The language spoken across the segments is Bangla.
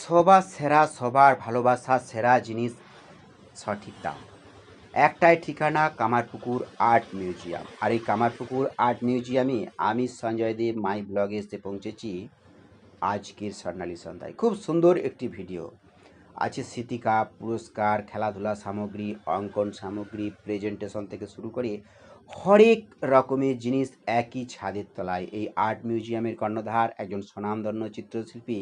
সবার সেরা, সবার ভালোবাসা সেরা জিনিস সঠিক দাম। একটাই ঠিকানা, কামারপুকুর আর্ট মিউজিয়াম। আর এই কামারপুকুর আর্ট মিউজিয়ামে আমি সঞ্জয় দেব মাই ব্লগে এসে পৌঁছেছি আজকের স্বর্ণালী সন্ধ্যায়। খুব সুন্দর একটি ভিডিও আছে। স্মৃতিকা, পুরস্কার, খেলাধুলা সামগ্রী, অঙ্কন সামগ্রী, প্রেজেন্টেশন থেকে শুরু করে হরেক রকমের জিনিস একই ছাদের তলায়। এই আর্ট মিউজিয়ামের কর্ণধার একজন স্বনামধন্য চিত্রশিল্পী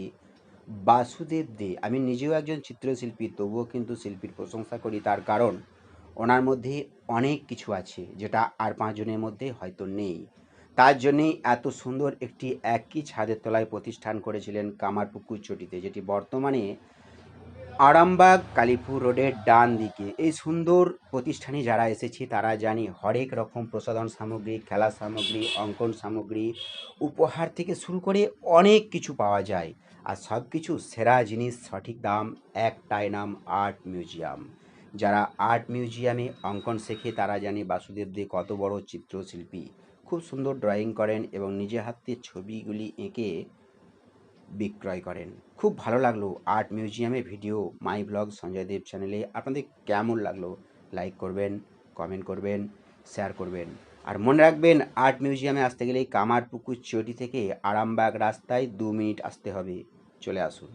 বাসুদেব দে। আমি নিজেও একজন চিত্রশিল্পী, তবুও কিন্তু শিল্পীর প্রশংসা করি, তার কারণ ওনার মধ্যে অনেক কিছু আছে যেটা আর পাঁচজনের মধ্যে হয়তো নেই। তার জন্যেই এত সুন্দর একটি একই ছাদের তলায় প্রতিষ্ঠান করেছিলেন কামারপুকুর চটিতে, যেটি বর্তমানে আরামবাগ কালীপুর রোডের ডান দিকে। এই সুন্দর প্রতিষ্ঠানে যারা এসেছি তারা জানি হরেক রকম প্রসাধন সামগ্রী, খেলা সামগ্রী, অঙ্কন সামগ্রী, উপহার থেকে শুরু করে অনেক কিছু পাওয়া যায়। আর সব কিছু সেরা জিনিস সঠিক দাম, একটাই নাম আর্ট মিউজিয়াম। যারা আর্ট মিউজিয়ামে অঙ্কন শেখে তারা জানে বাসুদেব দে কত বড় চিত্রশিল্পী। খুব সুন্দর ড্রয়িং করেন এবং নিজে হাতে ছবিগুলি এঁকে বিক্রয় করেন। খুব ভালো লাগলো আর্ট মিউজিয়ামের ভিডিও মাই ব্লগ সঞ্জয় দেব চ্যানেলে। আপনাদের কেমন লাগলো লাইক করবেন, কমেন্ট করবেন, শেয়ার করবেন। আর মনে রাখবেন আর্ট মিউজিয়ামে আসতে গেলে কামারপুকুর চটি থেকে আরামবাগ রাস্তায় 2 মিনিট আসতে হবে। চলে আসুন।